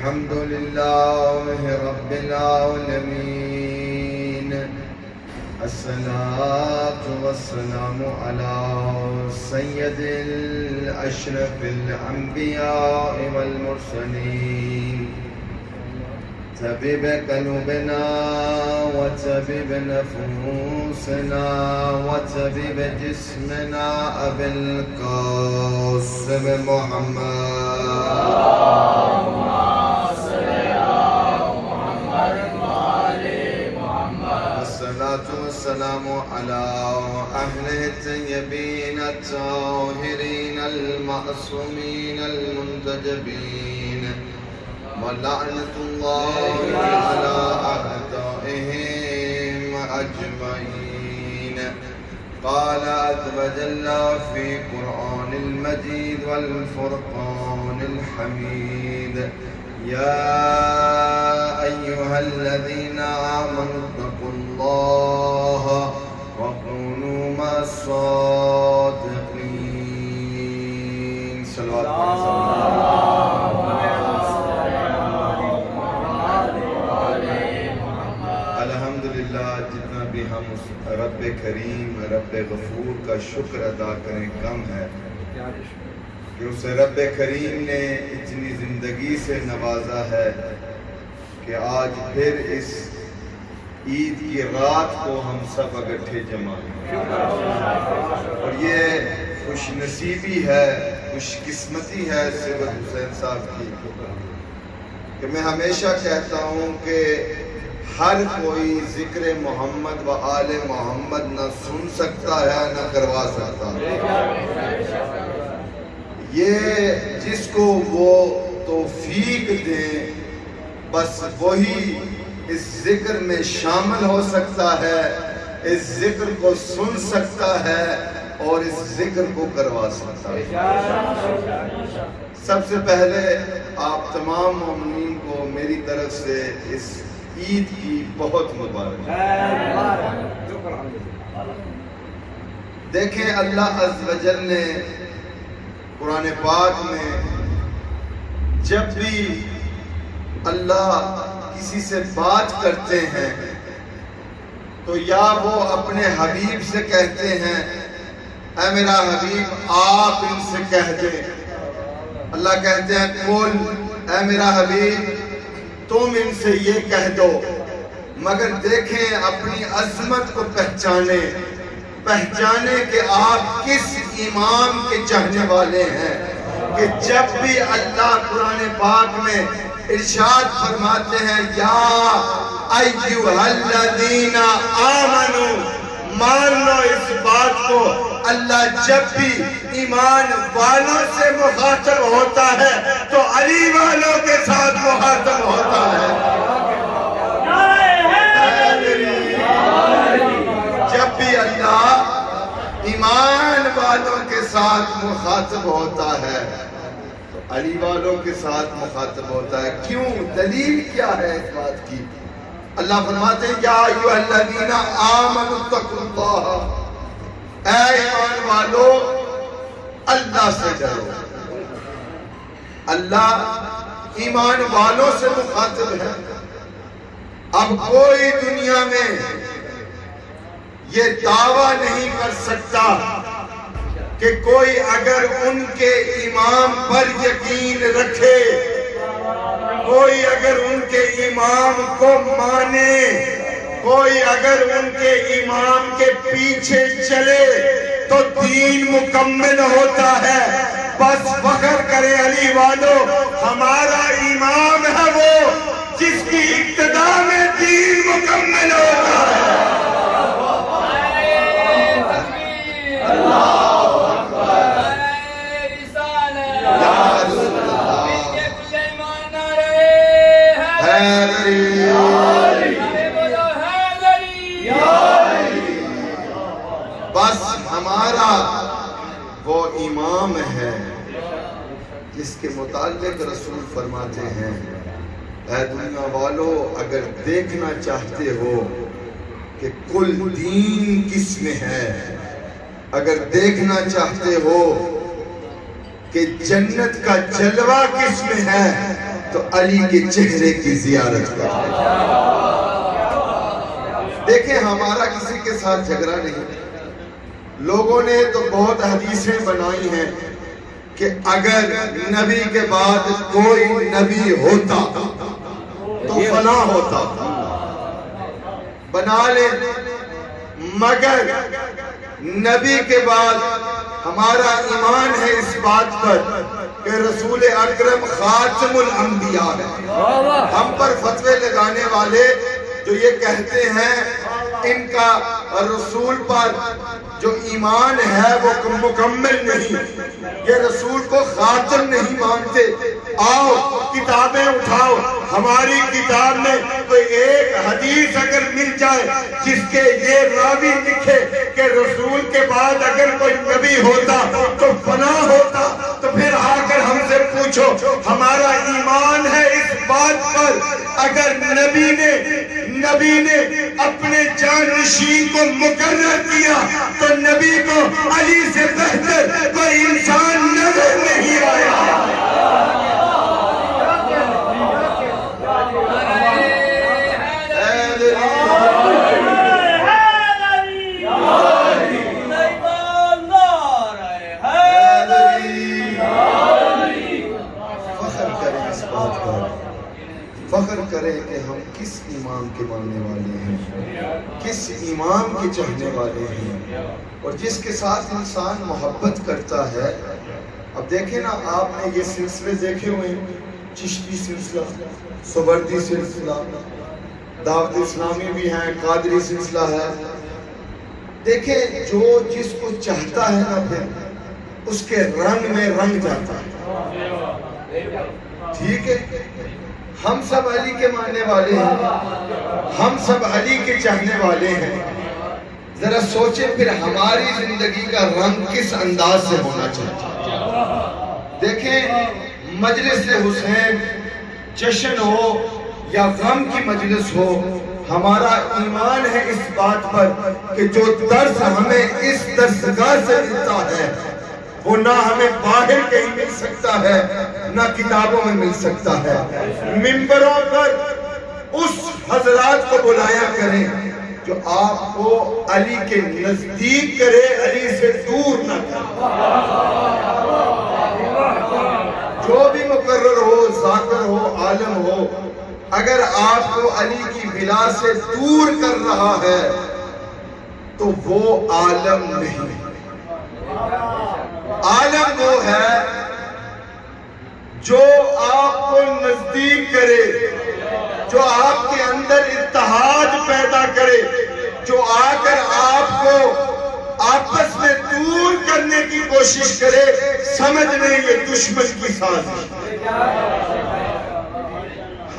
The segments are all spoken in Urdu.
الحمد لله رب العالمين الصلاة والسلام على سيد الأشرف الأنبياء والمرسلين طبيب قلوبنا وطبيب نفوسنا وطبيب جسمنا أبي القاسم محمد والسلام على أهله الطيبين الطاهرين المعصومين المنتجبين ولعنة الله على أعدائهم أجمعين. قال عز وجل في قرآن المجيد والفرقان الحميد: يا أيها الذين آمنوا اتقوا الله وكونوا مع الصادقين. صلوات الحمدللہ. جتنا بھی ہم اس رب کریم رب غفور کا شکر ادا کریں کم ہے کہ اس رب کریم نے اتنی زندگی سے نوازا ہے کہ آج پھر اس عید کی رات کو ہم سب اکٹھے جمع ہیں. اور یہ خوش نصیبی ہے، خوش قسمتی ہے سید حسین صاحب کی کہ میں ہمیشہ کہتا ہوں کہ ہر کوئی ذکر محمد و آل محمد نہ سن سکتا ہے نہ کروا سکتا ہے. یہ جس کو وہ توفیق دیں بس وہی اس ذکر میں شامل ہو سکتا ہے، اس ذکر کو سن سکتا ہے اور اس ذکر کو کروا سکتا ہے. سب سے پہلے آپ تمام مومنین کو میری طرف سے اس عید کی بہت مبارک. دیکھیں اللہ عز و جل نے قرآن پاک میں جب بھی اللہ کسی سے بات کرتے ہیں تو یا وہ اپنے حبیب سے کہتے ہیں اے میرا حبیب آپ ان سے کہہ دیں. اللہ کہتے ہیں قل اے میرا حبیب تم ان سے یہ کہہ دو. مگر دیکھیں اپنی عظمت کو پہچانے کہ آپ کس امام کے چاہنے والے ہیں کہ جب بھی اللہ قرآن پاک میں ارشاد فرماتے ہیں یا ایھا الذین آمنو، مان لو اس بات کو. اللہ جب بھی ایمان والوں سے مخاطب ہوتا ہے تو علی والوں کے ساتھ مخاطب ہوتا ہے. جب بھی اللہ ایمان والوں کے ساتھ مخاطب ہوتا ہے تو علی والوں کے ساتھ مخاطب ہوتا ہے. کیوں؟ دلیل کیا ہے اس بات کی؟ اللہ فرماتے ہیں یا ایھا الذین آمنوا اتقوا اللہ، اے ایمان والو اللہ سے ڈرو. اللہ ایمان والوں سے مخاطب ہے. اب کوئی دنیا میں یہ دعویٰ نہیں کر سکتا کہ کوئی اگر ان کے امام پر یقین رکھے، کوئی اگر ان کے امام کو مانے، کوئی اگر ان کے امام کے پیچھے چلے تو دین مکمل ہوتا ہے. بس فخر کرے علی والو، ہمارا امام ہے وہ جس کی ابتدا میں دین مکمل ہوتا ہے. بس ہمارا وہ امام ہے جس کے متعلق رسول فرماتے ہیں اے دنیا والو اگر دیکھنا چاہتے ہو کہ کل دین کس میں ہے، اگر دیکھنا چاہتے ہو کہ جنت کا جلوہ کس میں ہے تو تو علی کے چہرے کی زیارت کریں۔ دیکھیں ہمارا کسی کے ساتھ جھگڑا نہیں، لوگوں نے تو بہت حدیثیں بنائی ہیں کہ اگر نبی کے بعد کوئی نبی ہوتا تو فلاں ہوتا، بنا لیں، مگر نبی کے بعد ہمارا ایمان ہے اس بات پر کہ رسول اکرم خاتم الانبیاء ہے۔ ہم پر فتوے لگانے والے جو یہ کہتے ہیں ان کا رسول پر جو ایمان ہے وہ مکمل نہیں، یہ رسول کو خاتم نہیں مانتے۔ آؤ کتابیں اٹھاؤ، ہماری کتاب میں کوئی ایک حدیث اگر مل جائے جس کے یہ راوی لکھے کہ رسول کے بعد اگر کوئی نبی ہوتا تو فلاں ہوتا، تو پھر آ کر ہم سے پوچھو۔ ہمارا ایمان ہے اس بات پر اگر نبی نے اپنے جانشین کو مقرر کیا تو نبی کو علی سے بہتر کوئی انسان نظر نہیں آیا۔ فخر کریں کہ ہم کس امام کے ماننے والے ہیں، کس امام کے چاہنے والے ہیں، اور جس کے ساتھ انسان محبت کرتا ہے۔ اب دیکھیں نا، آپ نے یہ سلسلے دیکھے ہوئے ہیں، چشتی سلسلہ، سوردی سلسلہ، دعوت اسلامی بھی ہیں، قادری سلسلہ ہے۔ دیکھیں جو جس کو چاہتا ہے نا پھر اس کے رنگ میں رنگ جاتا ہے، ٹھیک ہے؟ ہم سب علی کے ماننے والے ہیں، ہم سب علی کے چاہنے والے ہیں۔ ذرا سوچیں پھر ہماری زندگی کا رنگ کس انداز سے ہونا چاہیے۔ دیکھیں مجلس حسین جشن ہو یا غم کی مجلس ہو، ہمارا ایمان ہے اس بات پر کہ جو درس ہمیں اس درسگاہ سے ملتا ہے وہ نہ ہمیں باہر کہیں مل سکتا ہے نہ کتابوں میں مل سکتا ہے۔ منبروں پر اس حضرات کو بلایا کریں جو آپ کو علی کے نزدیک کرے، علی سے دور نہ کرے۔ جو بھی مقرر ہو، ذاکر ہو، عالم ہو، اگر آپ کو علی کی بلا سے دور کر رہا ہے تو وہ عالم نہیں۔ عالم وہ ہے جو آپ کو نزدیک کرے، جو آپ کے اندر اتحاد پیدا کرے، جو آ کر آپ کو آپس میں دور کرنے کی کوشش کرے۔ سمجھ لیں یہ دشمن کی سازش۔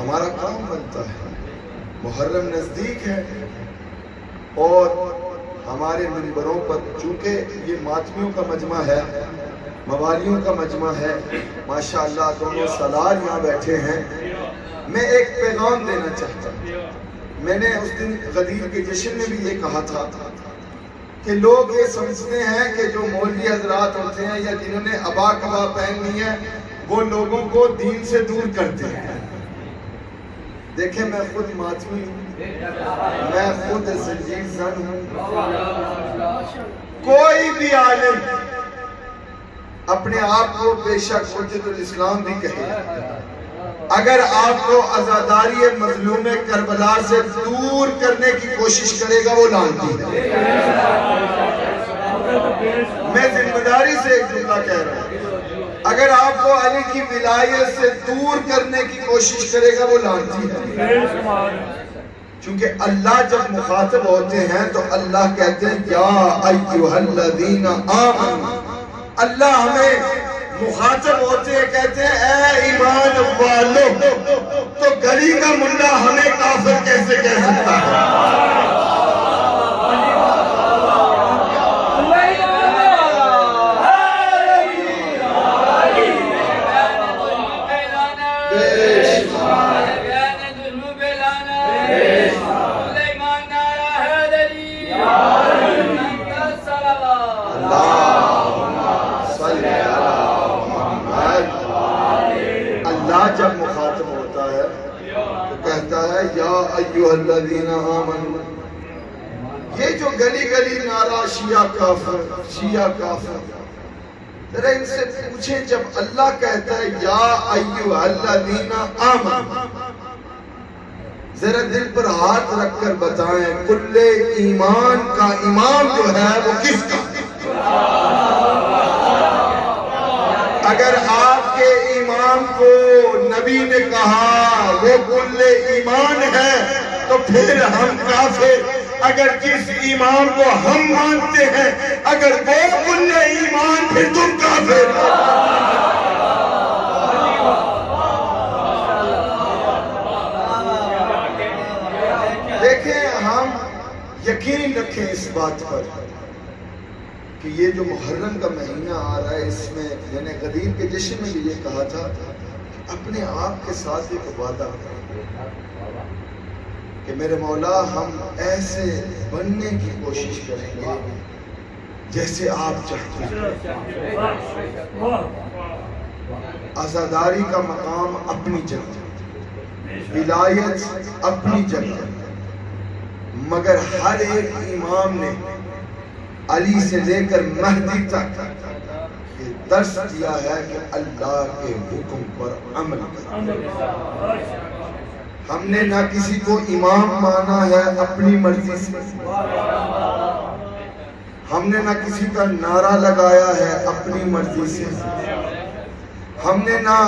ہمارا کام بنتا ہے، محرم نزدیک ہے اور ہمارے منبروں پر چونکہ یہ ماتمیوں کا مجمع ہے، موالیوں کا مجمع ہے، ماشاءاللہ دونوں سالار یہاں بیٹھے ہیں۔ میں ایک پیغام دینا چاہتا ہوں۔ میں نے اس دن غدیر کے جشن میں بھی یہ کہا تھا کہ لوگ یہ سمجھتے ہیں کہ جو مولوی حضرات ہوتے ہیں یا جنہوں نے عبا قبا پہن لی ہے وہ لوگوں کو دین سے دور کرتے ہیں۔ دیکھیں میں خود ماتمی ہوں، میں خود زنجیر زن ہوں۔ کوئی بھی عالم اپنے آپ کو بے شک حجت الاسلام بھی کہے، اگر آپ کو عزاداری مظلوم کربلا سے دور کرنے کی کوشش کرے گا وہ لعنتی ہے۔ میں ذمہ داری سے ایک جملہ کہہ رہا ہوں، اگر آپ کو علی کی ولایت سے دور کرنے کی کوشش کرے گا وہ لعنتی ہے۔ چونکہ اللہ جب مخاطب ہوتے ہیں تو اللہ کہتے ہیں یا ایھا الذین آمنوا، اللہ ہمیں مخاطب ہوتے ہیں کہتے ہیں اے ایمان والو، تو گلی کا ملا ہمیں کافر کیسے کہہ سکتا ہے؟ جب مخاطب ایھا الذین آمنوا، یہ جو گلی گلی نعرہ شیعہ کافر شیعہ کافر، ذرا ان سے پوچھیں جب اللہ کہتا ہے یا ایھا الذین آمنوا، ذرا دل پر ہاتھ رکھ کر بتائیں کل ایمان کا امام جو ہے وہ کس کا؟ اگر آپ کے امام کو نبی نے کہا وہ کل ایمان ہے تو پھر ہم کافر، اگر جس امام کو ہم مانتے ہیں اگر وہ کل ایمان پھر تم کافر۔ دیکھیں ہم یقین رکھیں اس بات پر کہ یہ جو محرم کا مہینہ آ رہا ہے اس میں میں نے غدیر کے جشن میں بھی یہ کہا تھا کہ اپنے آپ کے ساتھ ایک وعدہ کریں کہ میرے مولا ہم ایسے بننے کی کوشش کریں گے جیسے آپ چاہتے ہیں۔ عزاداری کا مقام اپنی جگہ، ولایت اپنی جگہ، مگر ہر ایک امام نے علی سے لے کر مہدی تک یہ درس دیا ہے کہ اللہ کے حکم پر عمل کریں۔ ہم نے نہ کسی کو امام مانا ہے اپنی مرضی سے، ہم نے نہ کسی کا نعرہ لگایا ہے اپنی مرضی سے، ہم نے نہ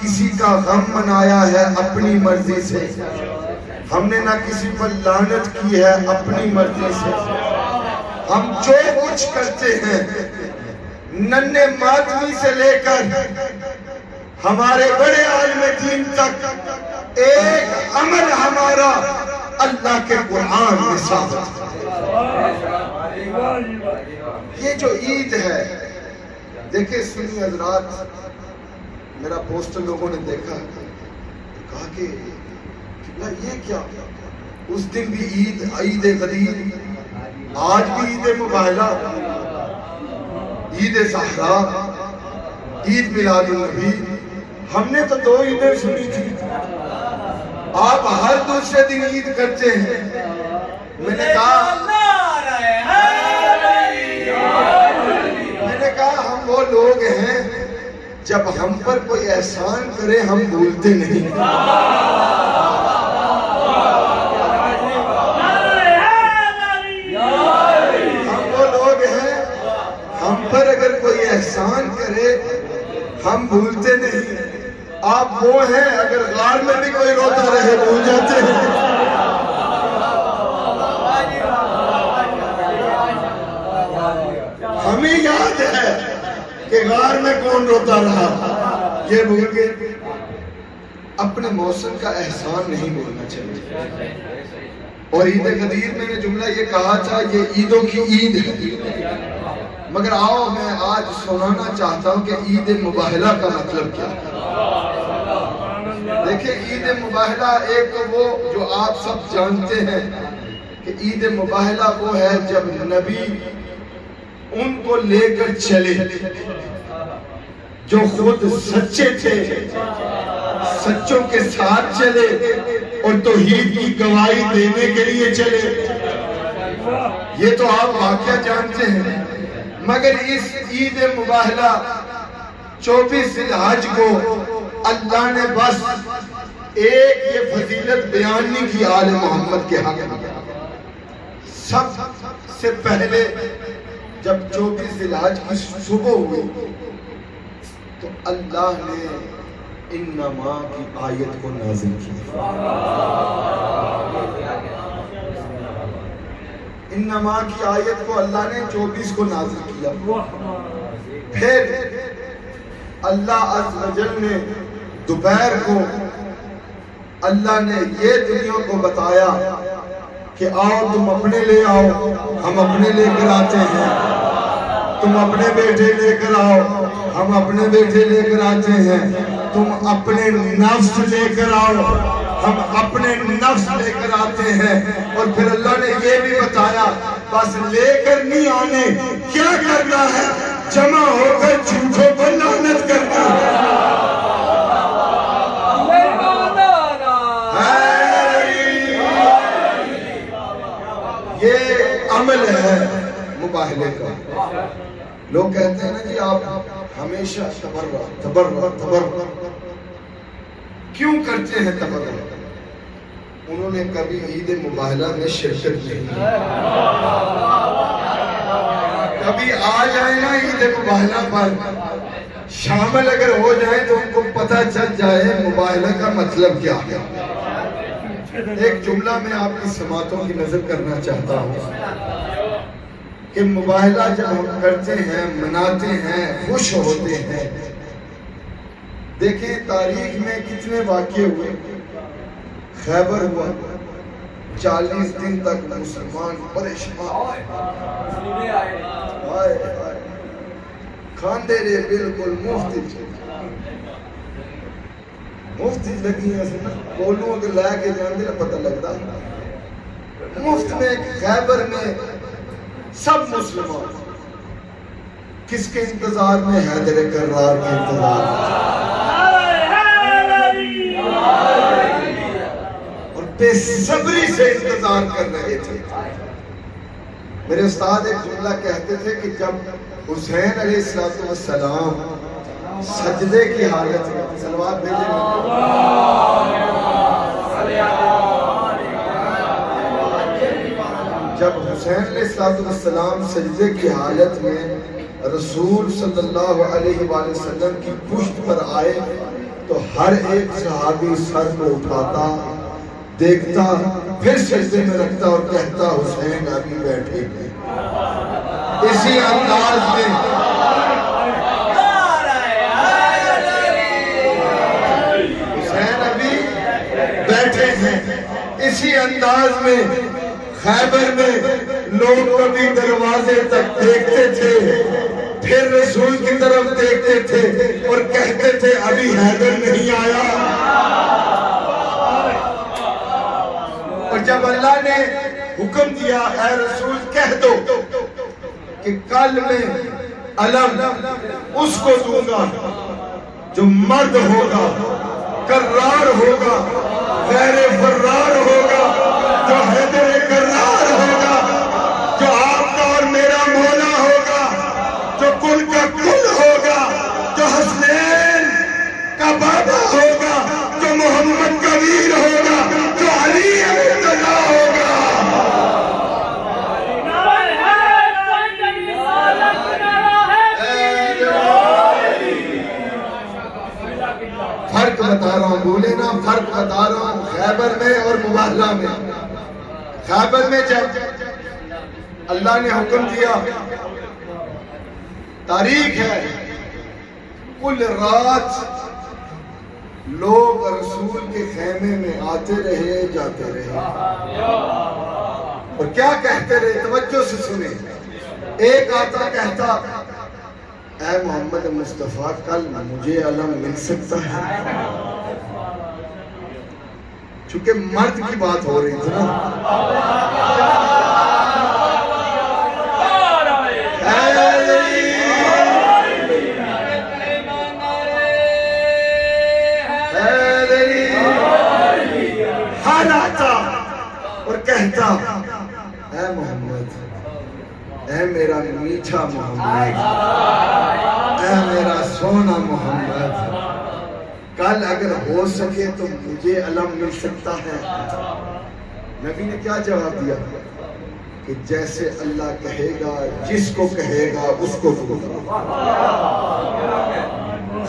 کسی کا غم منایا ہے اپنی مرضی سے، ہم نے نہ کسی پر لعنت کی ہے اپنی مرضی سے۔ ہم جو کچھ کرتے ہیں ننھے ماتمی سے لے کر ہمارے بڑے عالم دین تک ایک عمل ہمارا اللہ کے قرآن میں ثابت ہے۔ یہ جو عید ہے دیکھیں سنی حضرات، میرا پوسٹر لوگوں نے دیکھا کہا کہ یہ کیا، اس دن بھی عید غدیر، آج بھی عید مباہلہ، عید زہرا، عید میلاد النبی، ہم نے تو دو عیدیں سنی تھی، آپ ہر دوسرے دن عید کرتے ہیں۔ میں نے کہا ہم وہ لوگ ہیں جب ہم پر کوئی احسان کرے ہم بھولتے نہیں، ہم پر اگر کوئی احسان کرے ہم بھولتے نہیں۔ آپ وہ ہیں اگر غار میں بھی کوئی روتا رہے بھول جاتے ہیں۔ ہمیں یاد ہے کہ غار میں کون روتا رہا، یہ بھول گئے۔ اپنے موسم کا احسان نہیں بھولنا چاہیے۔ اور عید غدیر میں نے جملہ یہ کہا تھا یہ عیدوں کی عید ہے، مگر آؤ میں آج سنانا چاہتا ہوں کہ عید مباہلہ کا مطلب کیا ہے۔ دیکھیں عید مباہلہ ایک تو وہ جو آپ سب جانتے ہیں کہ عید مباہلہ وہ ہے جب نبی ان کو لے کر چلے جو خود سچے تھے، سچوں کے ساتھ چلے اور توحید کی گواہی دینے کے لیے چلے۔ یہ تو آپ واقعہ جانتے ہیں، مگر اس عید مباہلہ 24 ذی الحج کو اللہ نے بس ایک یہ فضیلت بیان نہیں کی آل محمد کے حق میں۔ سب سے پہلے جب 24 ذی الحج کی صبح ہوئی تو اللہ نے انما کی آیت کو نازل کی۔ انما کی آیت کو اللہ نے 24 کو نازل کیا۔ پھر اللہ عز و جل نے دوپہر کو اللہ نے یہ دنیا کو بتایا کہ آؤ تم اپنے لے آؤ، ہم اپنے لے کر آتے ہیں، تم اپنے بیٹے لے کر آؤ، ہم اپنے بیٹے لے کر آتے ہیں، تم اپنے نفس لے کر آؤ، ہم اپنے نفس لے کر آتے ہیں۔ اور پھر اللہ نے یہ بھی بتایا بس لے کر نہیں آنے، کیا کرنا ہے؟ جمع ہو کر جھوٹوں پر لعنت کرنا ہے۔ عمل ہے مباہلے کا. لوگ کہتے ہیں نا جی آپ ہمیشہ تبرع کیوں کرتے ہیں تبرع؟ انہوں نے کبھی عید مباہلہ میں شرکت نہیں کی. کبھی آ جائیں نا عید مباہلہ پر شامل اگر ہو جائیں تو ان کو پتہ چل جائے مباہلہ کا مطلب کیا ہے. ایک جملہ میں آپ کی سماعتوں کی نظر کرنا چاہتا ہوں کہ مباہلہ جب ہم کرتے ہیں، مناتے ہیں، خوش ہوتے ہیں. دیکھیں تاریخ میں کتنے واقعے ہوئے. خیبر ہوا، 40 دن تک مسلمان پریشان کھاندے رہے، بالکل مفت لگی ہیں بولوں کہ لے کے جاندے نہ پتہ لگتا. مفت میں خیبر میں سب مسلمان کس کے انتظار میں؟ حیدر کرار کے انتظار میں، اور بے صبری سے انتظار کر رہے تھے. میرے استاد ایک جملہ کہتے تھے کہ جب حسین علیہ السلام سجدے کی حالت میں، صلوات بھیجیں، جب حسین علیہ السلام سجدے کی حالت میں رسول صلی اللہ علیہ وآلہ وسلم کی پشت پر آئے تو ہر ایک صحابی سر کو اٹھاتا، دیکھتا، پھر سجدے میں رکھتا اور کہتا حسین ابھی بیٹھے ہیں. اسی انداز میں حسین ابھی بیٹھے ہیں. اسی انداز میں خیبر میں لوگ کبھی دروازے تک دیکھتے تھے، پھر رسول کی طرف دیکھتے تھے اور کہتے تھے ابھی حیدر نہیں آیا. اور جب اللہ نے حکم دیا اے رسول کہہ دو کہ کل میں علم اس کو دوں گا جو مرد ہوگا، کرار ہوگا، غیر فرار ہوگا، جو حیدر کرار ہوگا، جو آپ کا اور میرا مولا ہوگا، جو کل کا کل ہوگا، جو حسنین کا بابا ہوگا، جو محمد کا ویر ہوگا، جو علی امین اللہ ہوگا. فرق بتا رہا ہوں، بولے نا، فرق بتا رہا ہوں خیبر میں اور مباہلہ میں. خیبر میں جب اللہ نے حکم دیا، تاریخ ہے، کل رات لوگ رسول کے خیمے میں آتے رہے جاتے رہے اور کیا کہتے رہے؟ توجہ سے سنیں. ایک آتا کہتا اے محمد مصطفیٰ کل مجھے علم مل سکتا ہے؟ چونکہ مرد کی بات ہو رہی تھی نا. ہر آتا اور کہتا اے محمد، اے میرا میٹھا محمد، اے میرا سونا محمد، کل اگر ہو سکے تو مجھے علم مل سکتا ہے؟ نبی نے کیا جواب دیا کہ جیسے اللہ کہے گا، جس کو کہے گا اس کو دوں گا.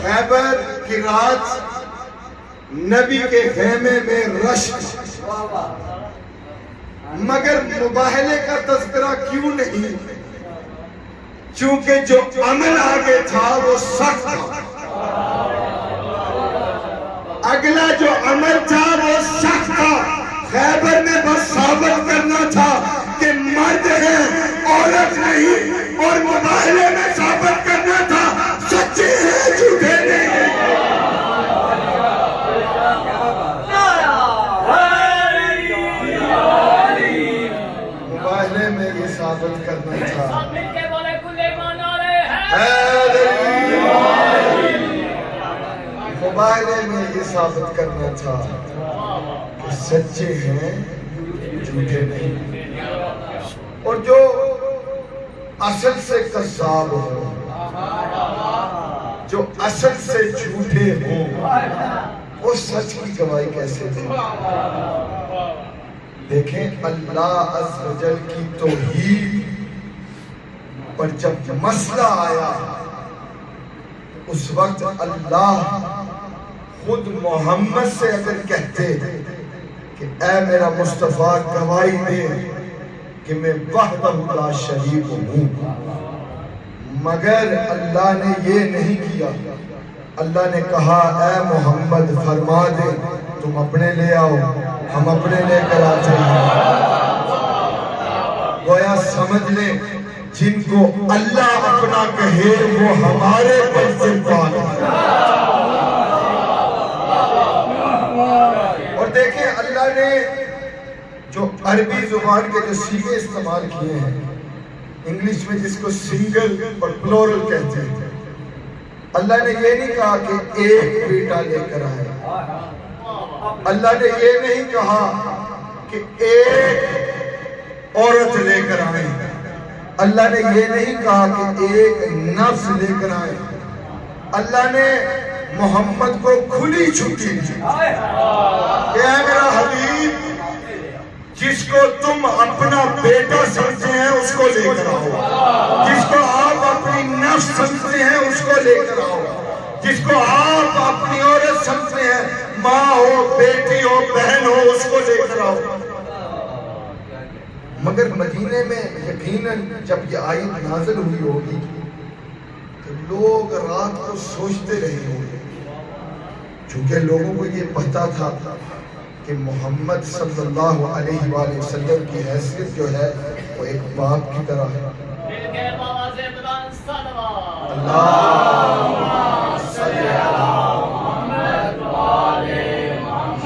خیبر کی رات نبی کے خیمے میں رش، مگر مباہلے کا تذکرہ کیوں نہیں؟ چونکہ جو عمل آگے تھا وہ سخت تھا. اگلا جو عمل تھا وہ سخت تھا. خیبر میں بس ثابت کرنا تھا کہ مرد ہے، عورت نہیں، اور مباہلے میں ثابت کرنا تھا سچے ہیں، جھوٹے نہیں. مباہلے میں یہ ثابت کرنا تھا. مباہلے میں یہ ثابت کرنا تھا کہ سچے ہیں، جھوٹے نہیں. اور جو اصل سے کذاب ہوں، جو اصل سے جھوٹے ہوں، وہ سچ کی گواہی کیسے دیں؟ دیکھیں اللہ عز و جل کی توحید پر جب مسئلہ آیا، اس وقت اللہ خود محمد سے اگر کہتے کہ اے میرا مصطفیٰ گواہی دے کہ میں وحدہ لا شریک ہوں، مگر اللہ نے یہ نہیں کیا۔ اللہ نے کہا اے محمد فرما دے تم اپنے لے آؤ، ہم اپنے لے کر آتے ہیں۔ گویا سمجھ لیں جن کو اللہ اپنا کہے وہ ہمارے پر ذمہ ہے۔ اور دیکھیں اللہ نے جو عربی زبان کے جو صیغے استعمال کیے ہیں، انگلش میں جس کو سنگل اور پلورل کہتے ہیں، اللہ نے یہ نہیں کہا کہ ایک بیٹا لے کر آئے، اللہ نے یہ نہیں کہا کہ ایک عورت لے کر آئے، اللہ نے یہ نہیں کہا کہ ایک نفس لے کر آئے، اللہ نے محمد کو کھلی چھٹی دی کہ اے میرا حبیب جس کو تم اپنا بیٹا سمجھتے ہیں اس کو لے کر آؤ، جس کو آپ اپنی نفس سمجھتے ہیں اس کو لے کر آؤ، جس کو آپ اپنی عورت سمجھتے ہیں، ماں ہو بیٹی ہو بہن ہو، اس کو لے کر آؤ۔ مگر مدینے میں یقیناً جب یہ آیت نازل ہوئی ہوگی تو لوگ رات کو سوچتے رہے ہوں گے، چونکہ لوگوں کو یہ پتا تھا کہ محمد صلی اللہ علیہ وآلہ وسلم کی حیثیت جو ہے وہ ایک باپ کی طرح ہے۔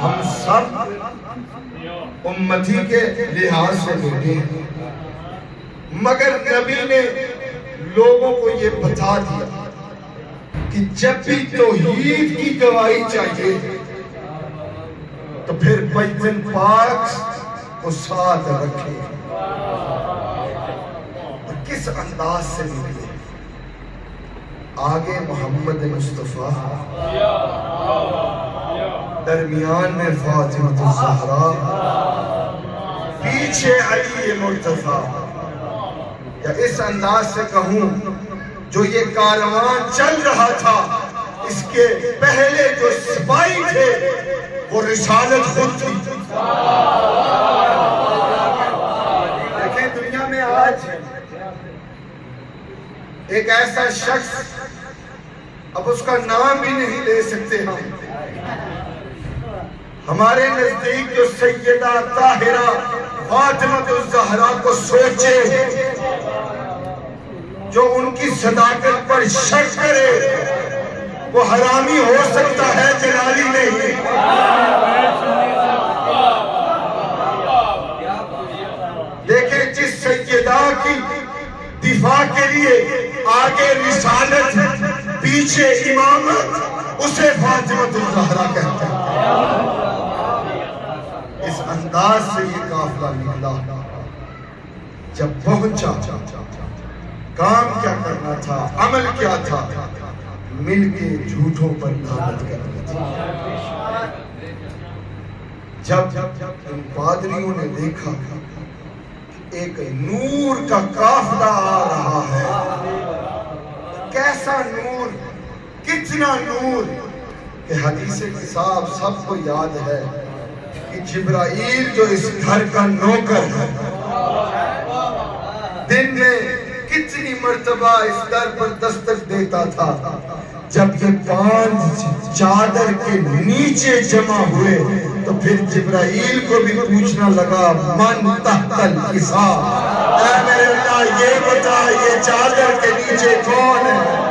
ہم سب امتی کے لحاظ سے بیٹے ہیں، مگر نبی نے لوگوں کو یہ بتا دیا کہ جب بھی توحید کی گواہی چاہیے تو پھر بیت پاک کو ساتھ رکھے، اور کس انداز سے نکلے۔ آگے محمد مصطفیٰ، درمیان میں فاطمہ الزہرا، پیچھے علی مرتضیٰ، یا اس انداز سے کہوں جو یہ کاروان چل رہا تھا اس کے پہلے جو سپاہی تھے وہ رسالت خود تھی۔ دیکھیں دنیا میں آج ایک ایسا شخص، اب اس کا نام بھی نہیں لے سکتے ہم، ہمارے نزدیک جو سیدہ طاہرہ فاطمہ الزہرا کو سوچے، جو ان کی صداقت پر شک کرے، وہ حرامی ہو سکتا ہے، جلالی نہیں۔ دیکھیں جس سیدہ کی دفاع کے لیے آگے رسالت پیچھے امامت، اسے فاطمہ الزہرا کہتے ہیں۔ اس انداز سے یہ قافلہ نکلا، جب پہنچا کام کیا کرنا تھا، عمل کیا تھا، مل کے جھوٹوں پر لعنت کرنا تھا۔ جب ان پادریوں نے دیکھا ایک نور کا قافلہ آ رہا ہے، کیسا نور، کتنا نور، کہ حدیث حساب سب کو یاد ہے کہ جبرائیل جو اس گھر کا نوکر ہے، دن میں کتنی مرتبہ اس در پر دستک دیتا تھا، جب یہ 5 چادر کے نیچے جمع ہوئے تو پھر جبرائیل کو بھی پوچھنا لگا من تحت الحساب، اے میرے اللہ یہ بتا یہ چادر کے نیچے کون ہے؟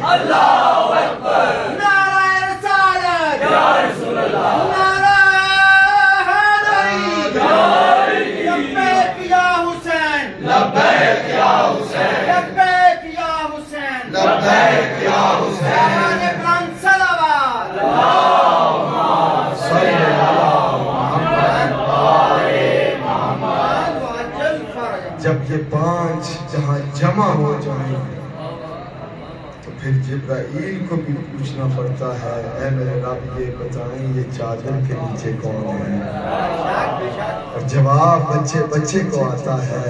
اللہ اکبر، نعرہ رسالت یا رسول اللہ، نعرہ حیدری یا لبیک یا حسین، لبیک یا حسین لبیک یا حسین آواز بلند صلوات وعجل فرجا جب یہ پانچ جہاں جمع ہو جائیں تو پھر جبرائیل کو بھی پوچھنا پڑتا ہے اے میرے رب یہ بتائیں یہ چادر کے نیچے کون ہے؟ اور جواب بچے کو آتا ہے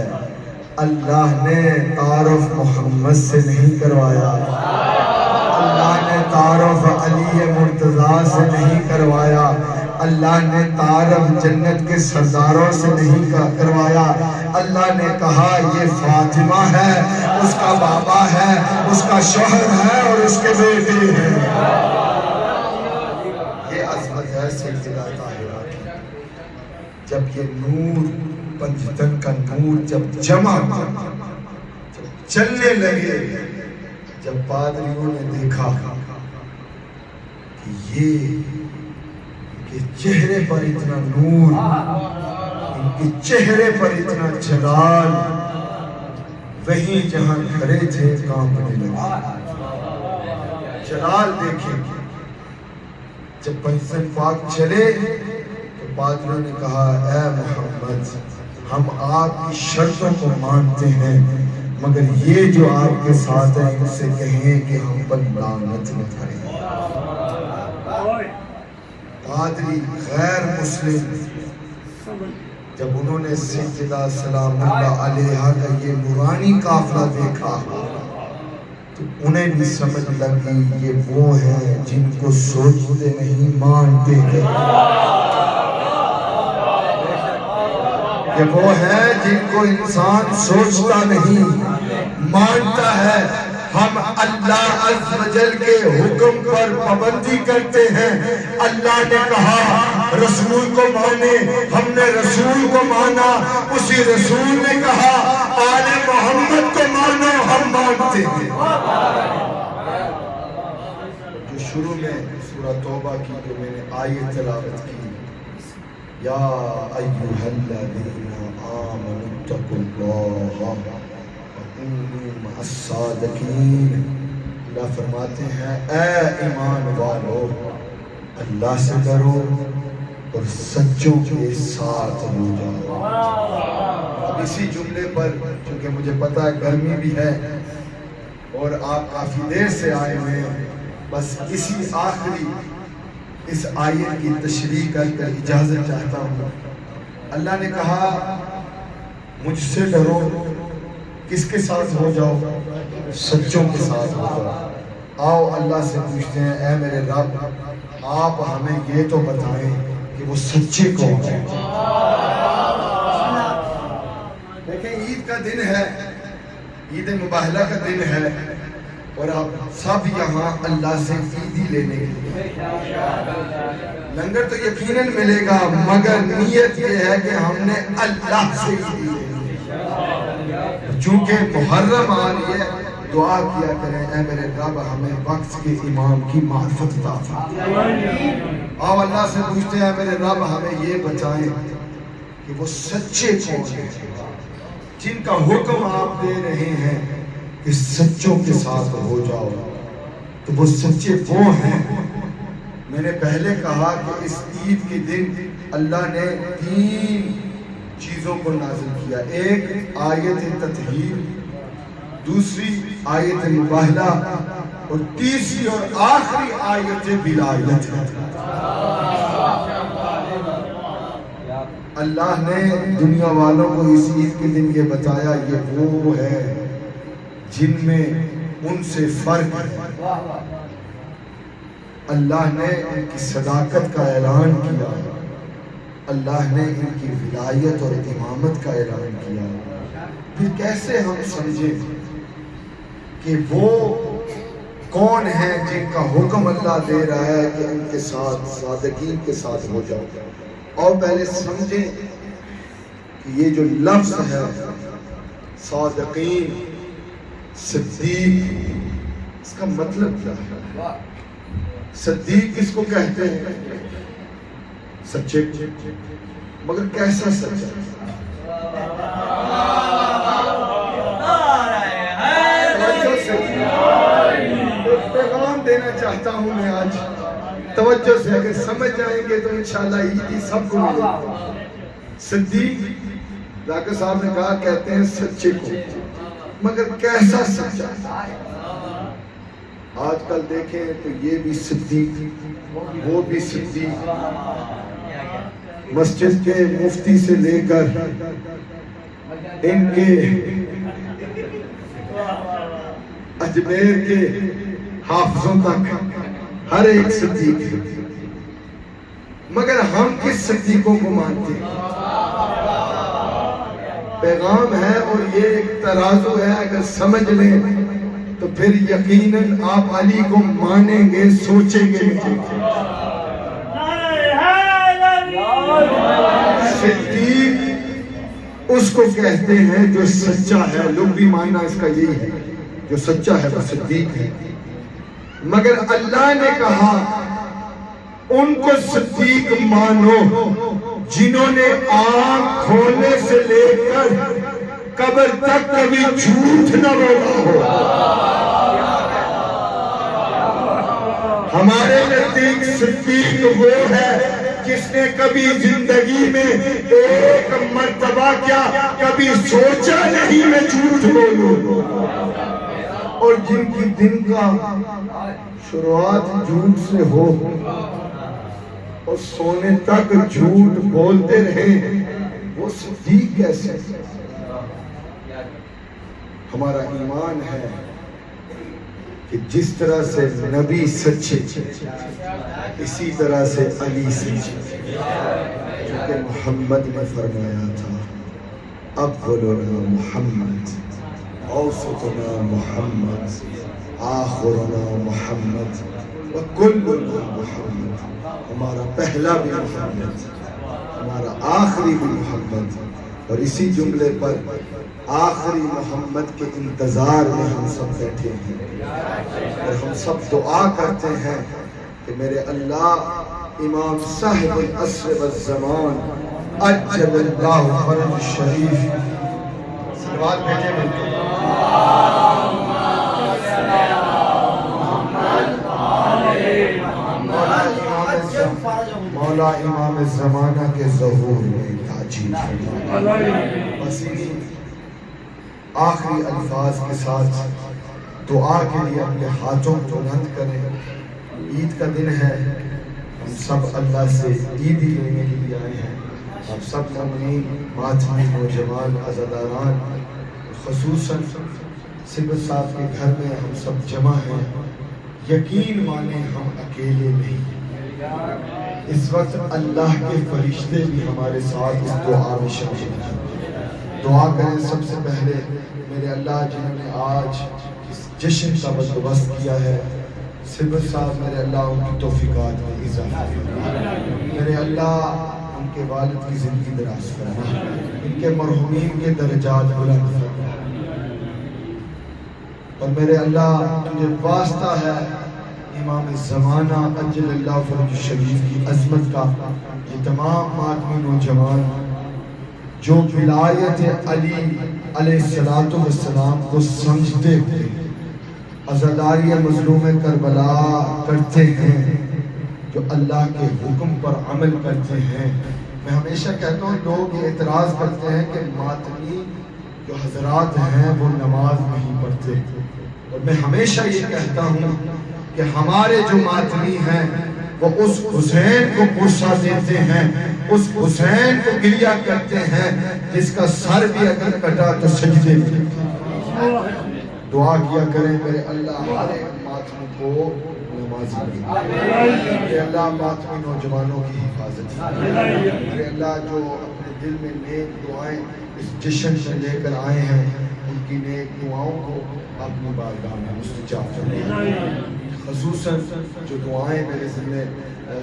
اللہ نے تعارف محمد سے نہیں کروایا، اللہ نے تعارف علی مرتضیٰ سے نہیں کروایا، اللہ نے تعارف جنت کے سرداروں سے نہیں کروایا، اللہ نے کہا یہ فاطمہ ہے، اس کا بابا ہے، اس کا شوہر ہے اور اس کے بیٹے ہیں۔ یہ عظمت ہے سیدنا طاہرہ کی۔ جب یہ نور پنجتن کا نور جب جمع جب چلنے لگے، جب پادریوں نے دیکھا کہ یہ چہرے پر اتنا نور، ان کے چہرے پر اتنا جلال، وہیں جہاں کھڑے تھے کانپنے لگے۔ جلال دیکھیں جب پنجتن پاک چلے تو پادریوں نے کہا اے محمد ہم آپ کی شرطوں کو مانتے ہیں مگر یہ جو آپ کے ساتھ ہیں ان سے کہیں کہ ہم پر لعنت نہ کریں۔ پادری غیر مسلم جب انہوں نے سیدہ سلام اللہ علیہا کا یہ نورانی قافلہ دیکھا تو انہیں بھی سمجھ لگی یہ وہ ہیں جن کو سوچتے نہیں مانتے ہیں، یہ وہ ہے جن کو انسان سوچتا نہیں مانتا ہے۔ ہم اللہ عز و جل کے حکم پر پابندی کرتے ہیں، اللہ نے کہا رسول کو مانے، ہم نے رسول کو مانا، اسی رسول نے کہا آل محمد کو مانو، ہم مانتے ہیں۔ جو شروع میں سورہ توبہ کی جو میں نے آیت تلاوت کی، یا ایھا الذین آمنوا اتقوا اللہ وکونوا مع الصادقین، اللہ فرماتے ہیں اے ایمان والو اللہ سے ڈرو اور سچوں کے ساتھ ہو جاؤ۔ اب اسی جملے پر چونکہ مجھے پتا ہے گرمی بھی ہے اور آپ کافی دیر سے آئے ہوئے ہیں، بس اسی آخری اس آیت کی تشریح کر کر اجازت چاہتا ہوں۔ اللہ نے کہا مجھ سے ڈرو، کس کے ساتھ ہو جاؤ؟ سچوں کے ساتھ ہو جاؤ۔ آؤ اللہ سے پوچھتے ہیں اے میرے رب آپ ہمیں یہ تو بتائیں کہ وہ سچے کون ہیں۔ دیکھیں عید کا دن ہے، عید مباہلہ کا دن ہے اور آپ سب یہاں اللہ سے عیدی لینے کے لیے، لنگر تو یقیناً ملے گا مگر نیت یہ ہے کہ ہم نے اللہ سے عیدی لینی ہے۔ چونکہ محرم آ رہی ہے دعا کیا کریں اے میرے رب ہمیں وقت کے امام کی معرفت عطا فرما۔ آؤ اللہ سے پوچھتے ہیں میرے رب ہمیں یہ بتائیں کہ وہ سچے کون ہیں جن کا حکم آپ دے رہے ہیں کہ سچوں کے ساتھ ہو جاؤ، تو وہ سچے وہ ہیں۔ میں نے پہلے کہا کہ اس عید کے دن اللہ نے 3 چیزوں کو نازل کیا، ایک آیت تطہیر، دوسری آیت مباہلہ اور تیسری اور آخری آیت ولایت۔ اللہ نے دنیا والوں کو اس عید کے دن یہ بتایا یہ وہ ہے جن میں ان سے فرق ہے۔ اللہ نے ان کی صداقت کا اعلان کیا، اللہ نے ان کی ولایت اور امامت کا اعلان کیا۔ پھر کیسے ہم سمجھیں کہ وہ کون ہیں جن کا حکم اللہ دے رہا ہے کہ ان کے ساتھ صادقین کے ساتھ ہو جاؤ؟ اور پہلے سمجھیں کہ یہ جو لفظ ہے صادقین، صدیق، اس کا مطلب کیا ہے؟ صدیق کس کو کہتے ہیں؟ سچے، مگر کیسا سچا؟ دینا چاہتا ہوں میں آج توجہ سے، اگر سمجھ جائیں گے تو انشاءاللہ عیدی سب کو ملے گی. صدیق ذاکر صاحب نے کہا کہتے ہیں سچے کو، مگر کیسا سچا؟ آج کل دیکھیں تو یہ بھی صدیق وہ بھی صدیق، مسجد کے مفتی سے لے کر ان کے اجمیر کے حافظوں تک ہر ایک صدیق ہے. مگر ہم کس صدیقوں کو مانتے ہیں؟ پیغام ہے اور یہ ایک ترازو ہے، اگر سمجھ لیں تو پھر یقیناً آپ علی کو مانیں گے، سوچیں گے. صدیق اس کو کہتے ہیں جو سچا ہے، لغوی معنی اس کا یہی ہے، جو سچا ہے وہ صدیق ہے. مگر اللہ نے کہا ان کو صدیق مانو جنہوں نے آنکھ کھولنے سے لے کر قبر تک کبھی جھوٹ نہ بولا ہو. ہمارے نزدیک صدیق وہ ہے جس نے کبھی زندگی میں ایک مرتبہ کیا کبھی سوچا نہیں میں جھوٹ بولوں، اور جن کی دن کا شروعات جھوٹ سے ہو اور سونے تک جھوٹ بولتے رہے، وہ صدیق کیسے؟ ہمارا ایمان ہے کہ جس طرح سے نبی سچے اسی طرح سے علی سچے، کیونکہ محمد نے فرمایا تھا اولنا محمد، اوسطنا محمد، آخرنا محمد، وکلنا محمد. ہمارا پہلا بھی محمد، ہمارا آخری بھی محمد، اور اسی جملے پر آخری محمد کے انتظار میں ہم سب بیٹھے ہیں. اور ہم سب دعا کرتے ہیں کہ میرے اللہ امام صاحب العصر والزمان عجل اللہ فرج الشریف سلوات بھیجے ملتے ہیں. مولا امام زمانہ کے ظہور میں تاجیل فرمائے. بس آخری الفاظ کے ساتھ دعا کے لیے اپنے ہاتھوں کو بلند کریں. عید کا دن ہے، ہم سب اللہ سے عیدی لینے کے لیے آئے ہیں. آپ سب مومنین، ماتمی، نوجوان، عزاداران، خصوصاً سبت صاحب کے گھر میں ہم سب جمع ہیں. یقین مانیں ہم اکیلے نہیں، اس وقت اللہ کے فرشتے بھی ہمارے ساتھ اس دعا میں شامل ہیں. دعا کریں سب سے پہلے میرے اللہ جنہوں نے آج اس جشن کا بندوبست کیا ہے، سبت صاحب میرے اللہ ان کی توفیقات میں اضافہ فرما. میرے اللہ ان کے والد کی زندگی دراز فرما، ان کے مرحومین کے درجات بلند فرما. اور میرے اللہ تجھے واسطہ ہے امام زمانہ عجل اللہ فرج الشریف کی عظمت کا، یہ تمام ماتمی نوجوان جو ولایت علی علیہ السلام کو سمجھتے ہوئے عزاداری مظلوم کربلا کرتے ہیں، جو اللہ کے حکم پر عمل کرتے ہیں. میں ہمیشہ کہتا ہوں لوگ یہ اعتراض کرتے ہیں کہ ماتمی جو حضرات ہیں وہ نماز نہیں پڑھتے، اور میں ہمیشہ یہ کہتا ہوں کہ ہمارے جو ماتمی ہیں وہ اس حسین کو غصہ دیتے ہیں، اس حسین کو گریہ کرتے ہیں جس کا سر بھی اگر کٹا تو سجدے میں. دعا کیا کریں میرے اللہ ہر ایک ماتمی کو نمازی بنا. میرے اللہ ماتمی نوجوانوں کی حفاظت، میرے اللہ جو اپنے دل میں نیک دعائیں اس جشن سے لے کر آئے ہیں ان کی نیک دعاؤں کو اپنی بارگاہ میں مستجاب فرمائے. خصوصاً جو دعائیں میرے ذمہ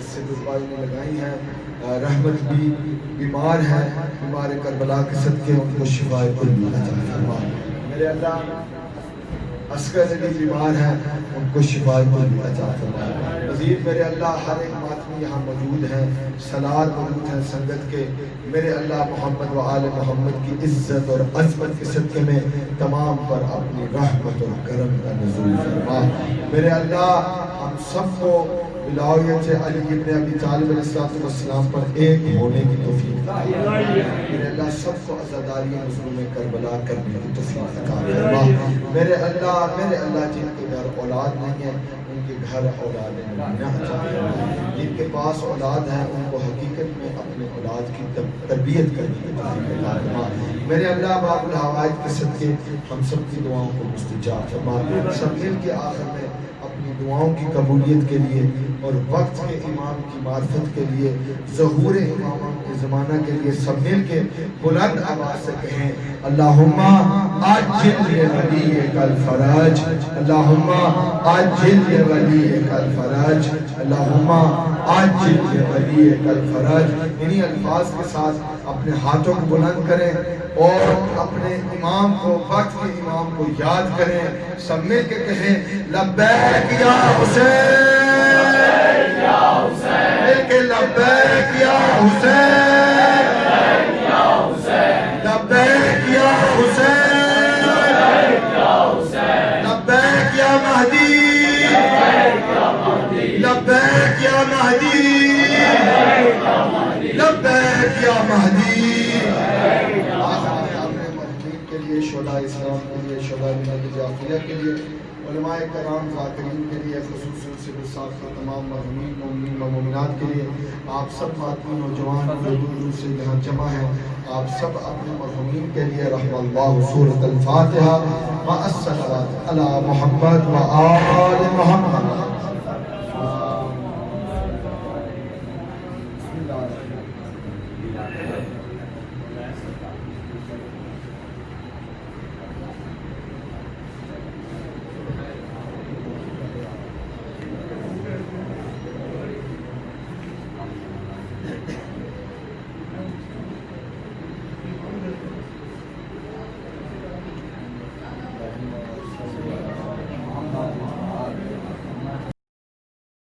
سبت بھائی نے لگائی ہیں، رحمت بھی بیمار ہیں، بیمار کربلا کے صدقے ان کو شفائے کل عطا فرما. میرے اللہ اصغر علی بیمار ہیں، ان کو شفا عطا فرما۔ مزید میرے اللہ ہر ایک ماتمی یہاں موجود ہیں، صلوات موجود ہیں سنگت کے، میرے اللہ محمد و آل محمد کی عزت اور عظمت کے صدقے میں تمام پر اپنی رحمت اور کرم کا نزول فرما۔ میرے اللہ ہم سب کو ولایت علی ابن ابی طالب علیہ السلام پر ایک ہونے کی توفیق عطا فرما۔ میرے اللہ سب کو عزاداری مظلوم کربلا کرنے کی توفیق عطا فرما۔ میرے اللہ جن کے گھر اولاد نہیں ہے ان کے گھر اولاد مبینہ عطا فرما۔ جن کے پاس اولاد ہیں ان کو حقیقت میں اپنے اولاد کی تربیت کرنے کی توفیق عطا فرما۔ میرے اللہ باب الحوائج کے صدقے ہم سب کی دعاؤں کو مستجاب فرما۔ سب مل کے آخر میں اپنی دعاؤں کی قبولیت کے لیے اور وقت کے امام کی معرفت کے لیے، ظہور امام کے زمانہ کے لیے سب مل کے بلند آواز سے کہیں اللہم عجل لولیک الفرج، اللہم عجل لولیک الفرج، اللہم عجل لولیک الفرج۔ انہی الفاظ کے ساتھ اپنے ہاتھوں کو بلند کریں اور اپنے امام کو، وقت کے امام کو یاد کریں، سب مل کے کہیں لبیک یا حسین، مل کے لبیک یا حسین، لبیک یا حسین، لبیک یا مہدی، لبیک یا مہدی، لبیک یا مہدی۔ شہداء اسلام کے لیے، شہداء ملت جعفریہ کے لیے، علماء کرام ذاکرین کے لیے، خصوصاً سے بساط کا تمام مرحومین مومنین و مومنات کے لیے، آپ سب ماتمی نوجوان جو دور دور سے یہاں جمع ہیں، آپ سب اپنے مرحومین کے لیے رحم اللہ سورۃ الفاتحہ مع الصلوات علی محمد و آل محمد۔